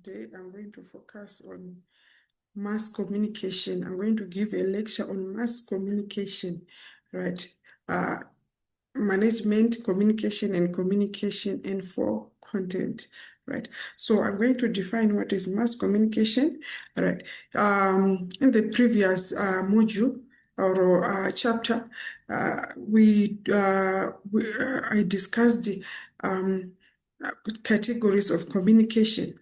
Today I'm going to focus on mass communication. I'm going to give a lecture on mass communication, right? Management, communication, and communication info content, right? So I'm going to define what is mass communication, right? In the previous module or chapter, I discussed the categories of communication.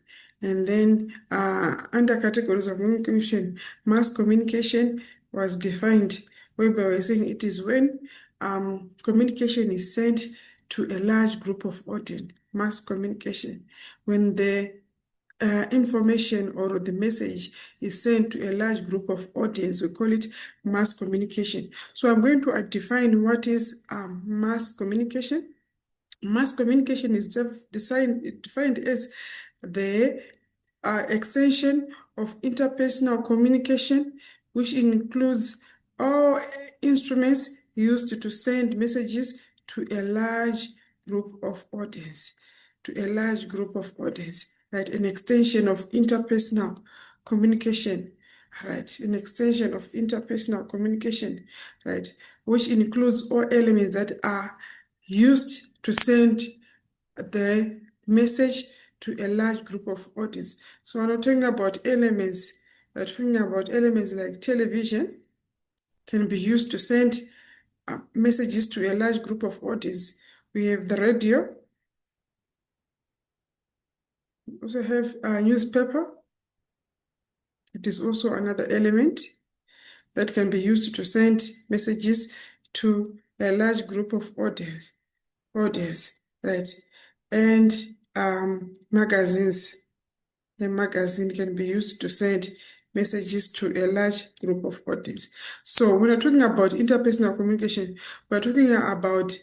And then under categories of communication, mass communication was defined, whereby we're saying it is when communication is sent to a large group of audience, mass communication. When the information or the message is sent to a large group of audience, we call it mass communication. So I'm going to define what is mass communication. Mass communication is defined as the extension of interpersonal communication, which includes all instruments used to send messages to a large group of audience, right? An extension of interpersonal communication, right? An extension of interpersonal communication, right? Which includes all elements that are used to send the message to a large group of audience. So when we're talking about elements, we're talking about elements like television can be used to send messages to a large group of audience. We have the radio. We also have a newspaper. It is also another element that can be used to send messages to a large group of audience, right? And magazines. A magazine can be used to send messages to a large group of audience. So when we're talking about interpersonal communication, we're talking about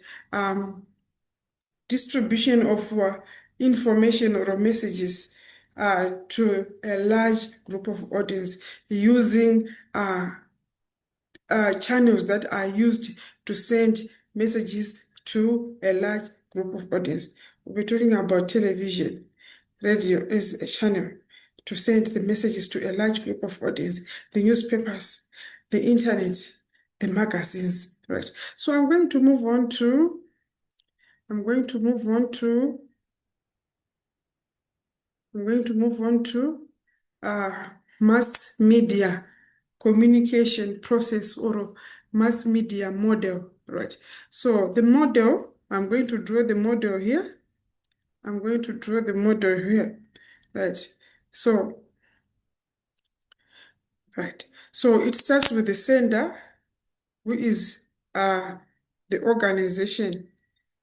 distribution of information or messages to a large group of audience using channels that are used to send messages to a large group of audience. We're talking about television. Radio is a channel to send the messages to a large group of audience, the newspapers, the internet, the magazines, right? So I'm going to move on to mass media communication process or mass media model, right? So the model, I'm going to draw the model here. Right? So it starts with the sender, who is the organization.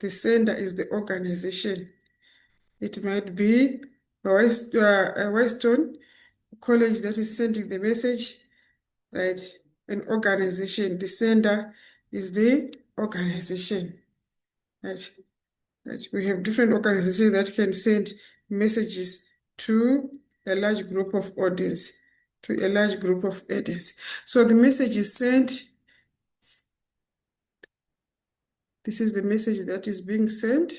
The sender is the organization. It might be a Western college that is sending the message, right? An organization. The sender is the organization, right? We have different organizations that can send messages to a large group of audience, So the message is sent. This is the message that is being sent.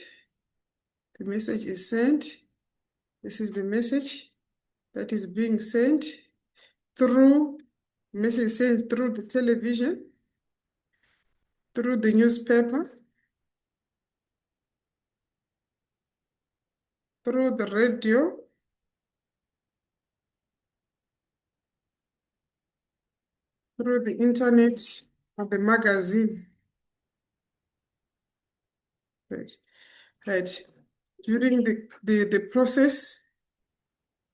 The message is sent. This is the message that is being sent through the television, through the newspaper, through the radio, through the internet, or the magazine. Right. During the process,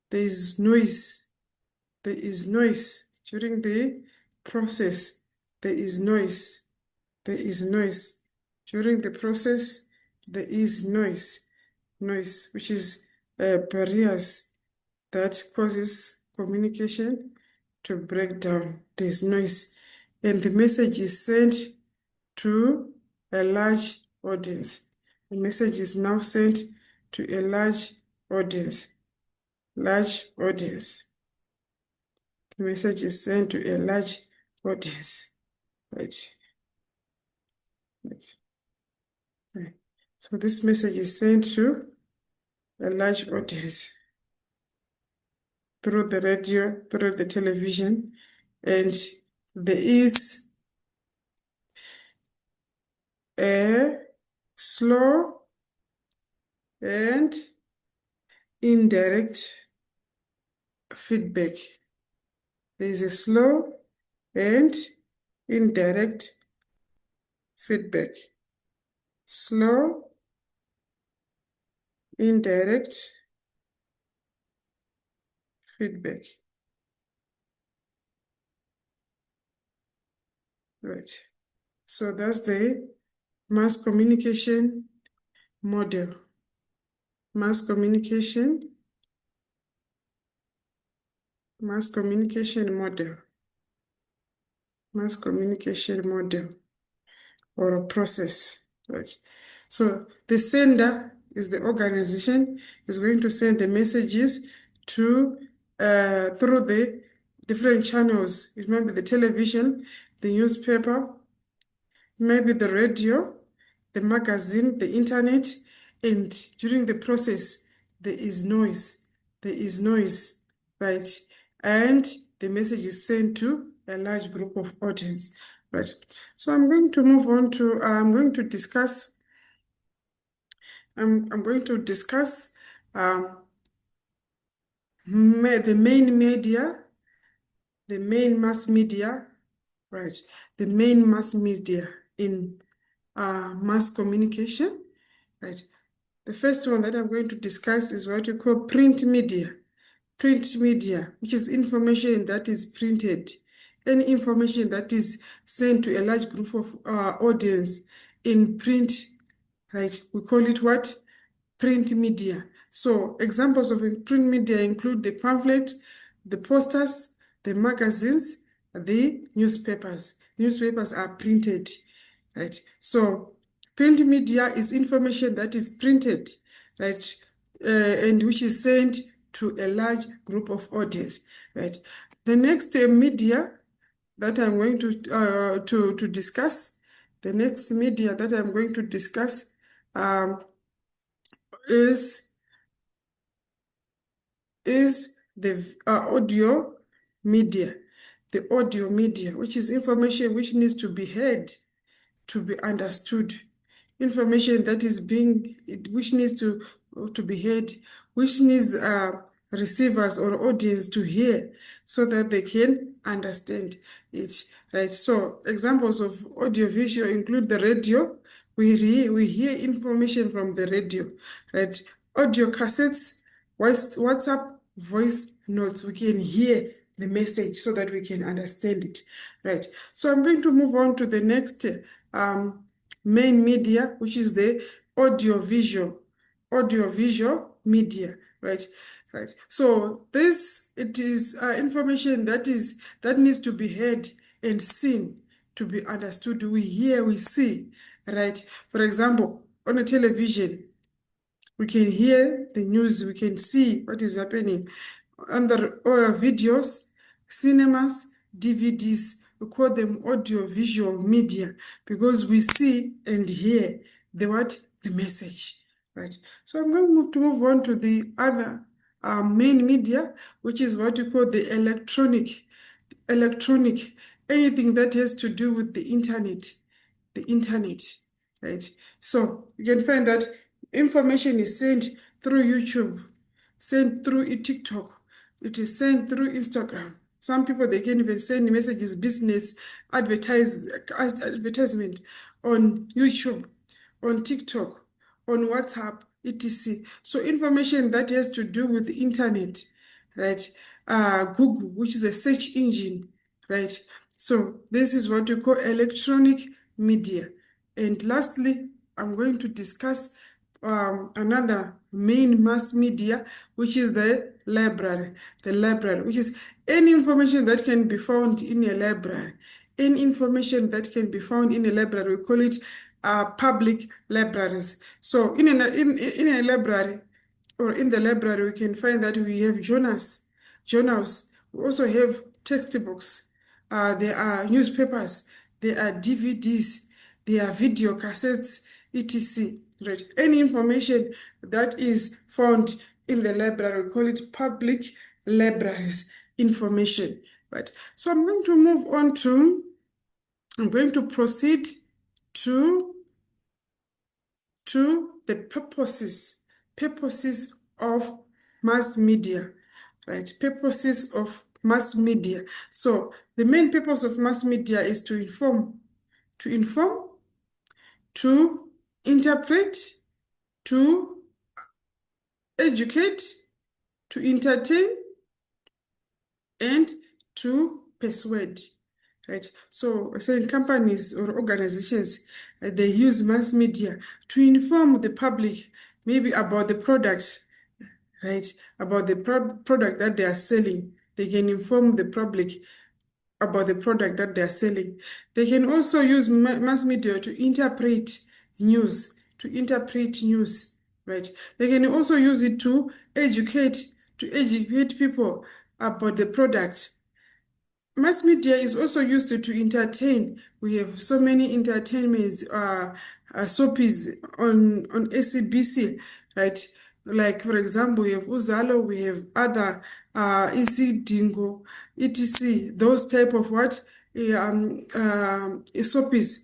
there is noise. During the process, there is noise. During the process, there is noise, which is barriers that causes communication to break down. There's noise. And the message is sent to a large audience. The message is now sent to a large audience. The message is sent to a large audience. Right. So this message is sent to a large audience. through the radio, through the television, and there is a slow and indirect feedback. There is a slow and indirect feedback. Slow, indirect feedback. Right. So that's the mass communication model. Mass communication model. Mass communication model or a process. Right. So the sender is the organization is going to send the messages to through the different channels. Remember the television, the newspaper, maybe the radio, the magazine, the internet, and during the process, there is noise. There is noise, right? And the message is sent to a large group of audience, right? So I'm going to move on to, I'm going to discuss um, the main media, the main mass media, right? The main mass media in mass communication, right? The first one that I'm going to discuss is what you call print media. Print media, which is information that is printed, any information that is sent to a large group of audience in print, right? We call it what? Print media. So examples of print media include the pamphlet, the posters, the magazines, the newspapers. Newspapers are printed, right? So print media is information that is printed, right? And which is sent to a large group of audience, right? The next media that I'm going to discuss, the next media that I'm going to discuss um, is the audio media. The audio media, which is information which needs to be heard to be understood, information that is which needs to be heard, which needs receivers or audience to hear so that they can understand it, right? So examples of audiovisual include the radio. We hear information from the radio, right? Audio cassettes, WhatsApp voice notes, we can hear the message so that we can understand it, right? So I'm going to move on to the next main media, which is the audiovisual media, right? Right. So it is information that needs to be heard and seen to be understood. We hear, we see, right? For example, on a television, we can hear the news, we can see what is happening. Under videos, cinemas, DVDs, we call them audio-visual media because we see and hear the message, right? So I'm going to move on to the other main media, which is what we call the electronic, anything that has to do with the internet, right? So you can find that information is sent through YouTube, sent through TikTok, it is sent through Instagram. Some people, they can even send messages, business advertisement on YouTube, on TikTok, on WhatsApp, etc. So information that has to do with the internet, right? Google, which is a search engine, right? So this is what we call electronic media. And lastly, I'm going to discuss another main mass media, which is the library. The library, which is any information that can be found in a library. Any information that can be found in a library, we call it public libraries. So in a library, or in the library, we can find that we have journals. We also have textbooks. There are newspapers. There are DVDs. There are video cassettes, etc. Right? Any information that is found in the library, we call it public libraries, information, right? So I'm going to proceed to the purposes of mass media, right? Purposes of mass media. So the main purpose of mass media is to inform, to interpret, to educate, to entertain, and to persuade. Right? So, certain companies or organizations, they use mass media to inform the public maybe about the product, right? About the product that they are selling. They can inform the public about the product that they are selling. They can also use mass media to interpret news, right? They can also use it to educate people about the product. Mass media is also used to entertain. We have so many entertainments, soapies on SABC, right? Like, for example, we have Uzalo, we have other EC Dingo, etc. Those type of soapies,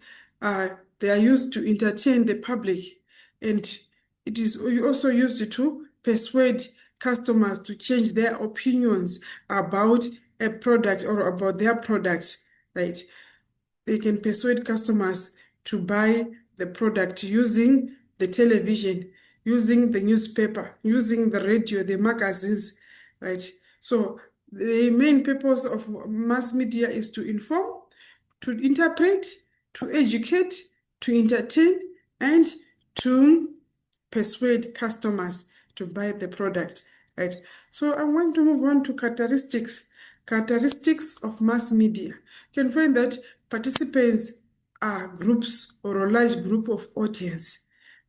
they are used to entertain the public. And it is also used to persuade customers to change their opinions about a product or about their product, right? They can persuade customers to buy the product using the television, using the newspaper, using the radio, the magazines, right? So the main purpose of mass media is to inform, to interpret, to educate, to entertain, and to persuade customers to buy the product, right? So I want to move on to characteristics of mass media. You can find that participants are groups or a large group of audience.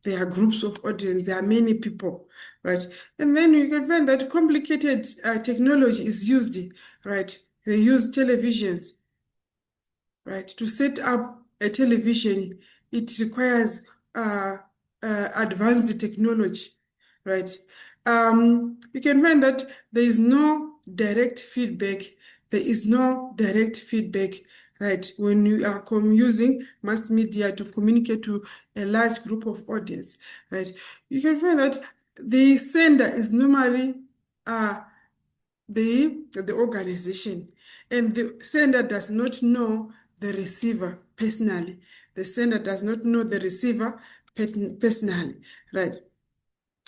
There are groups of audience, there are many people, right? And then you can find that complicated technology is used, right? They use televisions, right? To set up a television, it requires advanced technology, right? You can find that there is no direct feedback. There is no direct feedback, right? When you are using mass media to communicate to a large group of audience, right? You can find that the sender is normally the organization, and the sender does not know the receiver personally. The sender does not know the receiver personally, right?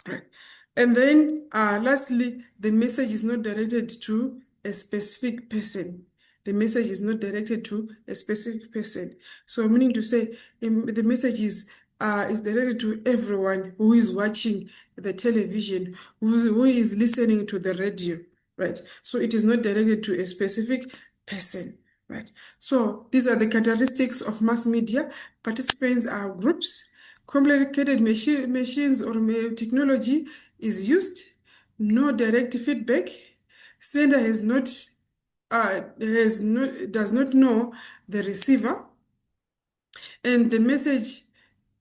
Right. And then lastly, the message is not directed to a specific person. The message is not directed to a specific person. So meaning to say the message is directed to everyone who is watching the television, who is listening to the radio, right? So it is not directed to a specific person, right? So these are the characteristics of mass media. Participants are groups. Complicated machines or technology is used. No direct feedback. Sender does not know the receiver, and the message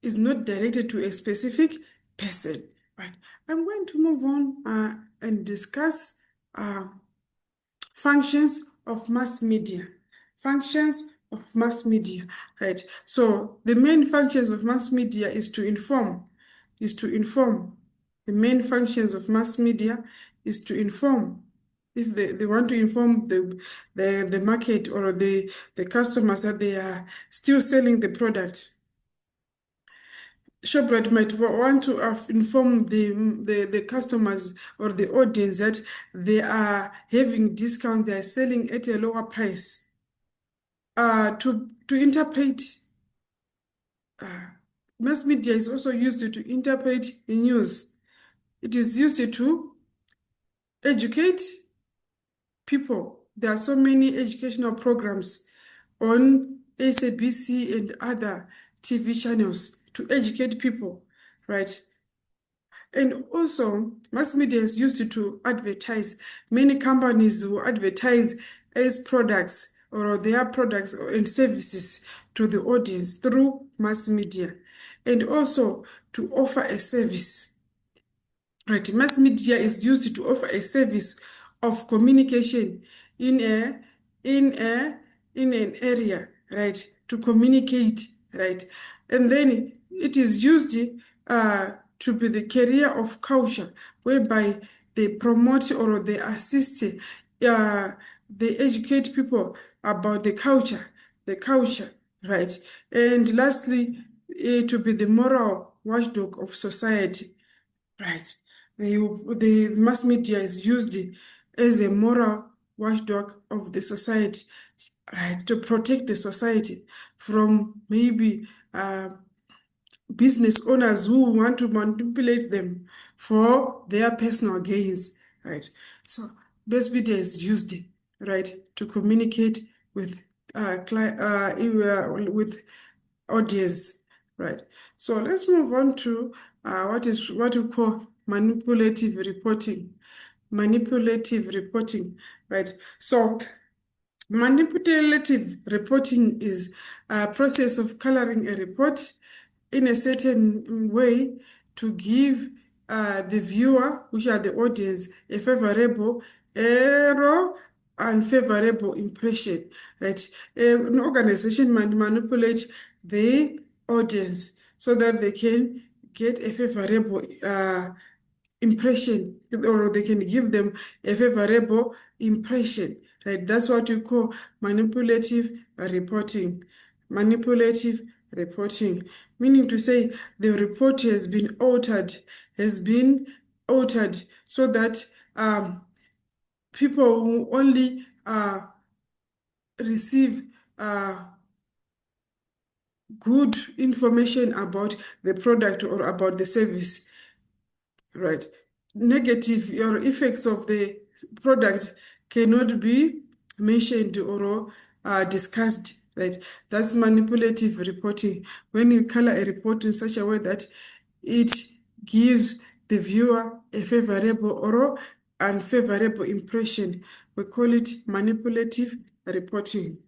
is not directed to a specific person. Right. I'm going to move on and discuss uh, functions of mass media. Functions of mass media, right? So the main functions of mass media is to inform. The main functions of mass media is to inform. If they want to inform the market or the customers that they are still selling the product. Shoprite might want to inform the customers or the audience that they are having discounts, they are selling at a lower price. To interpret, mass media is also used to interpret news. It is used to educate people. There are so many educational programs on SABC and other TV channels to educate people, right? And also, mass media is used to advertise. Many companies will advertise as products or their products and services to the audience through mass media, and also to offer a service. Right, mass media is used to offer a service of communication in a in a in an area, right, to communicate, right, and then it is used to be the carrier of culture, whereby they promote or they assist, uh, they educate people about the culture, right, and lastly, to be the moral watchdog of society. Right. The mass media is used as a moral watchdog of the society, right, to protect the society from maybe business owners who want to manipulate them for their personal gains, right? So mass media is used, right, to communicate with with audience, right? So let's move on to what we call manipulative reporting. Manipulative reporting, right? So manipulative reporting is a process of coloring a report in a certain way to give the viewer, which are the audience, a favorable error and favorable impression, right? An organization manipulate the audience so that they can get a favorable impression, or they can give them a favorable impression, right? That's what you call manipulative reporting. Manipulative reporting, meaning to say the report has been altered so that people will only receive good information about the product or about the service, right? Negative or effects of the product cannot be mentioned or discussed, right? That's manipulative reporting. When you color a report in such a way that it gives the viewer a favorable or unfavorable impression, we call it manipulative reporting,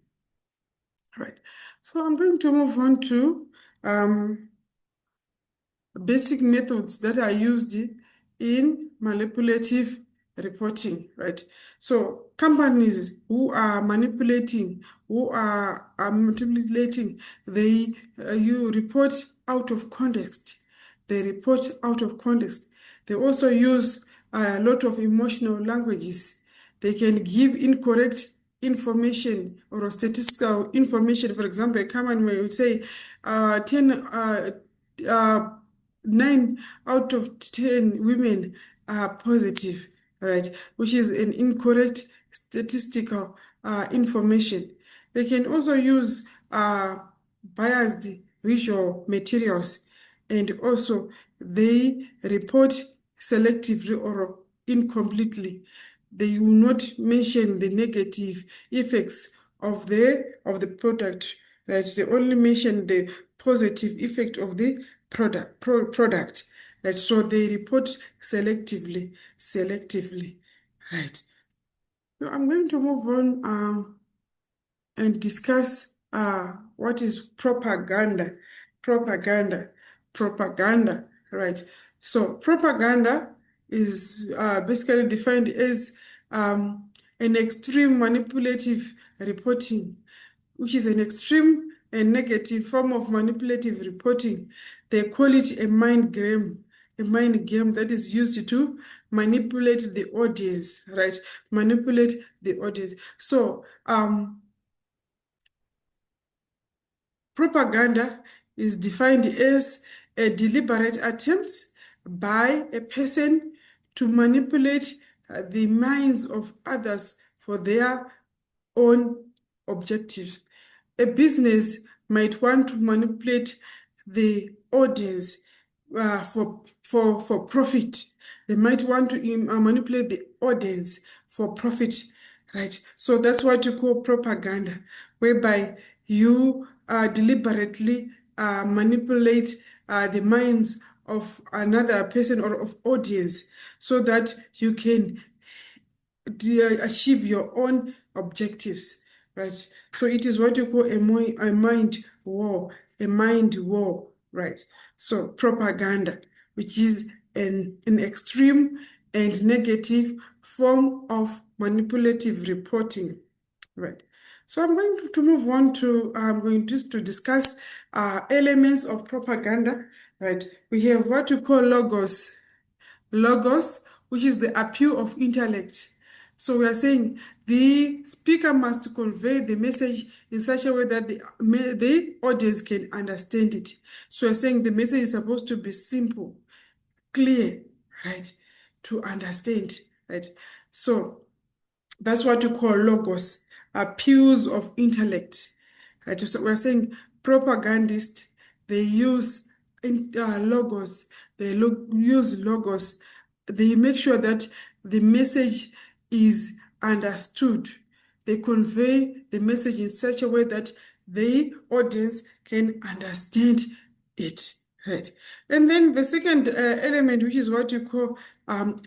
right? So I'm going to move on to basic methods that are used in manipulative reporting, right? So companies are manipulating, they you report out of context. They report out of context. They also use a lot of emotional languages. They can give incorrect information or statistical information. For example, a company may say 10 uh, 9 out of 10 women are positive, right? Which is an incorrect statistical information. They can also use biased visual materials, and also they report selectively or incompletely. They will not mention the negative effects of the product, right? They only mention the positive effect of the product, right? So they report selectively, right? So I'm going to move on and discuss what is propaganda. Propaganda, propaganda, right? So propaganda is basically defined as an extreme manipulative reporting, which is an extreme and negative form of manipulative reporting. They call it a mind game that is used to manipulate the audience, right? Manipulate the audience. So, propaganda is defined as a deliberate attempt by a person to manipulate the minds of others for their own objectives. A business might want to manipulate the audience for profit. They might want to manipulate the audience for profit, right? So that's what you call propaganda, whereby you deliberately manipulate the minds of another person or of audience so that you can achieve your own objectives, right? So it is what you call a mind war, right? So propaganda, which is an extreme and negative form of manipulative reporting. Right. So I'm going to move on to, I'm going just to discuss elements of propaganda. Right. We have what we call logos. Logos, which is the appeal of intellect. So we are saying the speaker must convey the message in such a way that the audience can understand it. So we're saying the message is supposed to be simple, clear, right, to understand, right? So that's what you call logos, appeals of intellect. Right? So we're saying propagandists, they use logos, use logos. They make sure that the message is understood. They convey the message in such a way that the audience can understand it. Right. And then the second element, which is what you call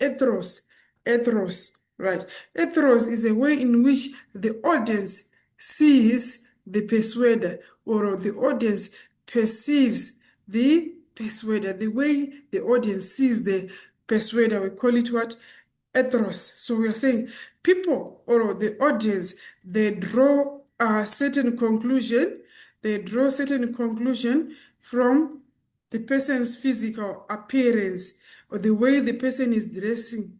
ethos. Ethos, right? Ethos is a way in which the audience sees the persuader, or the audience perceives the persuader. The way the audience sees the persuader, we call it what? Ethos. So we are saying people, or the audience, they draw a certain conclusion. They draw certain conclusion from the person's physical appearance, or the way the person is dressing,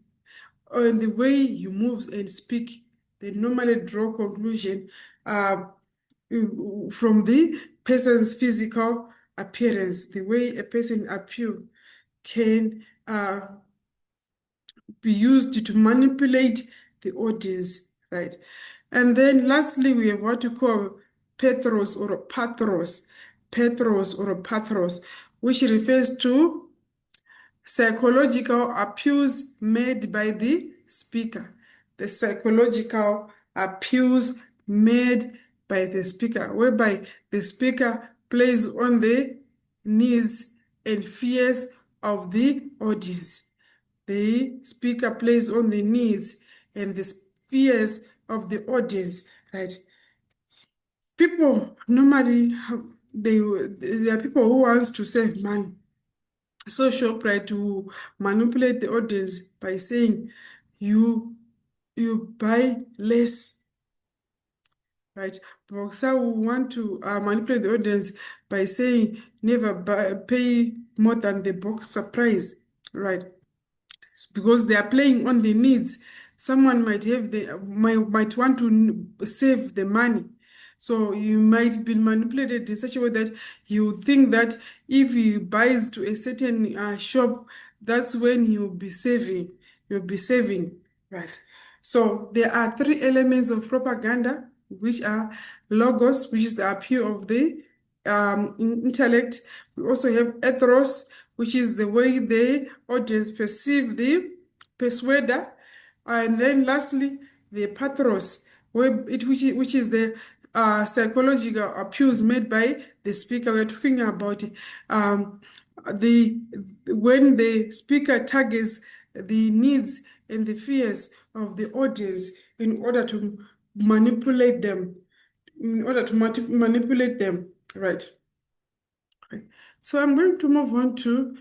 or in the way he moves and speak. They normally draw conclusion uh, from the person's physical appearance, the way a person appear can be used to manipulate the audience, right? And then lastly, we have what you call pathos or pathos, pathos or pathos, which refers to psychological appeals made by the speaker. The psychological appeals made by the speaker, whereby the speaker plays on the needs and fears of the audience. The speaker plays on the needs and the fears of the audience, right? People normally there are people who wants to save money. Social pride to manipulate the audience by saying you you buy less, right? Boxer will want to manipulate the audience by saying never pay more than the boxer price, right? Because they are playing on the needs. Someone might want to save the money. So you might be manipulated in such a way that you think that if he buys to a certain shop, that's when he'll be saving. You'll be saving, right? So there are three elements of propaganda, which are logos, which is the appeal of the intellect. We also have ethos, which is the way the audience perceive the persuader. And then lastly, the pathos, which is the psychological appeals made by the speaker. We're talking about the when the speaker targets the needs and the fears of the audience in order to manipulate them, manipulate them, right? Right. So I'm going to move on to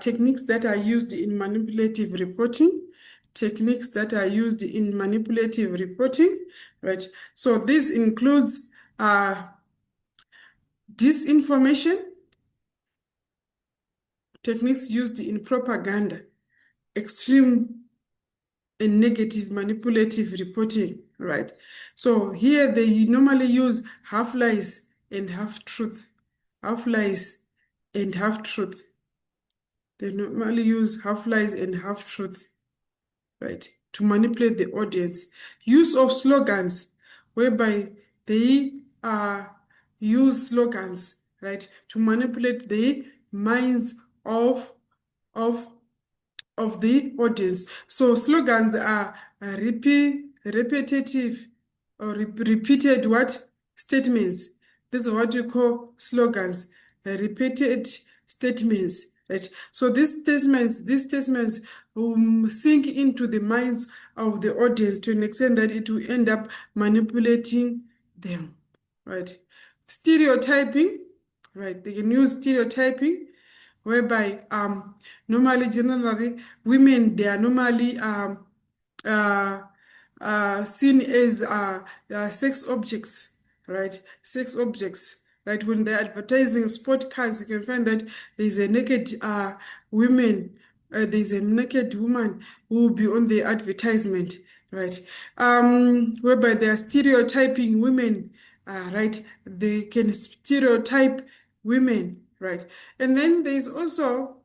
techniques that are used in manipulative reporting. Techniques that are used in manipulative reporting, right? So this includes disinformation, techniques used in propaganda, extreme and negative manipulative reporting, right? So here they normally use half lies and half truth, half lies and half truth. They normally use half lies and half truth, right, to manipulate the audience. Use of slogans, whereby they use slogans, right, to manipulate the minds of of the audience. So slogans are repetitive or repeated what? Statements. This is what you call slogans, repeated statements. Right. So these statements sink into the minds of the audience to an extent that it will end up manipulating them. Right. Stereotyping. Right. They can use stereotyping, whereby normally, generally, women, they are normally uh, seen as sex objects, right? Sex objects. Right, when they're advertising sport cars, you can find that there's a naked women, there's a naked woman who will be on the advertisement, right? Whereby they are stereotyping women, right? They can stereotype women, right? And then there's also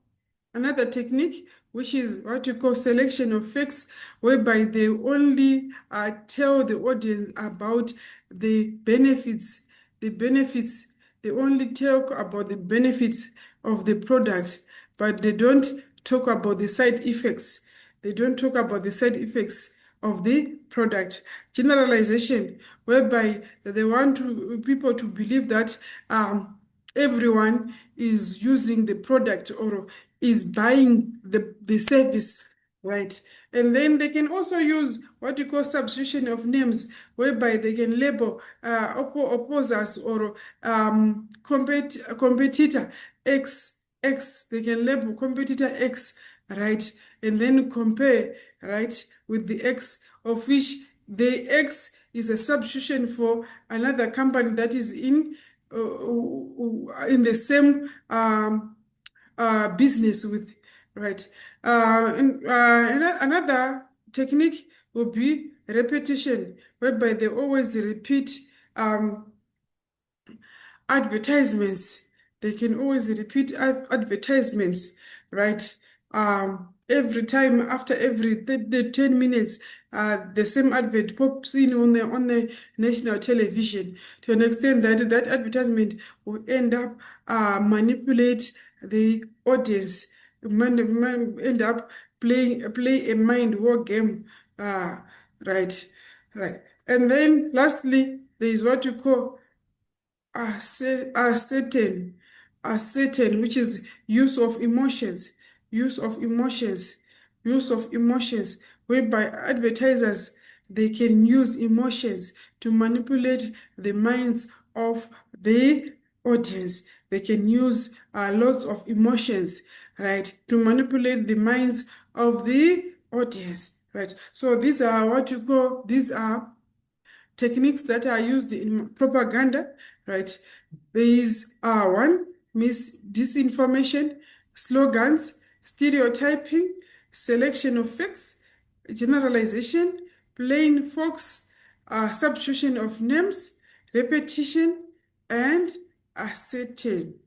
another technique, which is what you call selection of facts, whereby they only tell the audience about the benefits, the benefits. They only talk about the benefits of the product, but they don't talk about the side effects. They don't talk about the side effects of the product. Generalization, whereby they want people to believe that everyone is using the product or is buying the service, right? And then they can also use what you call substitution of names, whereby they can label opposers or competitor X. They can label competitor X, right? And then compare, right, with the X, of which the X is a substitution for another company that is in the same business with, right? Another technique would be repetition, whereby they always repeat advertisements. They can always repeat advertisements, right? Every time after every 10 minutes, the same advert pops in on the national television to an extent that that advertisement will end up manipulate the audience, end up play a mind war game, right, right. And then lastly, there is what you call certain, which is use of emotions, use of emotions, use of emotions, whereby advertisers, they can use emotions to manipulate the minds of the audience. They can use lots of emotions, right, to manipulate the minds of the audience, right? So these are what you call, these are techniques that are used in propaganda, right? There is one, disinformation, slogans, stereotyping, selection of facts, generalization, plain facts, substitution of names, repetition, and ascertain,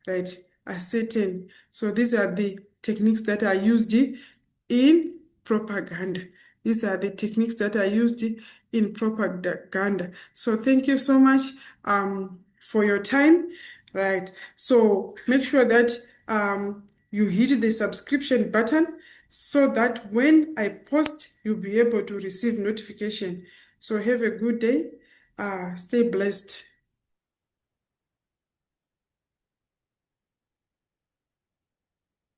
right? Ascertain. So these are the techniques that are used in propaganda. These are the techniques that are used in propaganda. So thank you so much for your time, right? So make sure that you hit the subscription button so that when I post, you'll be able to receive notification. So have a good day. Stay blessed.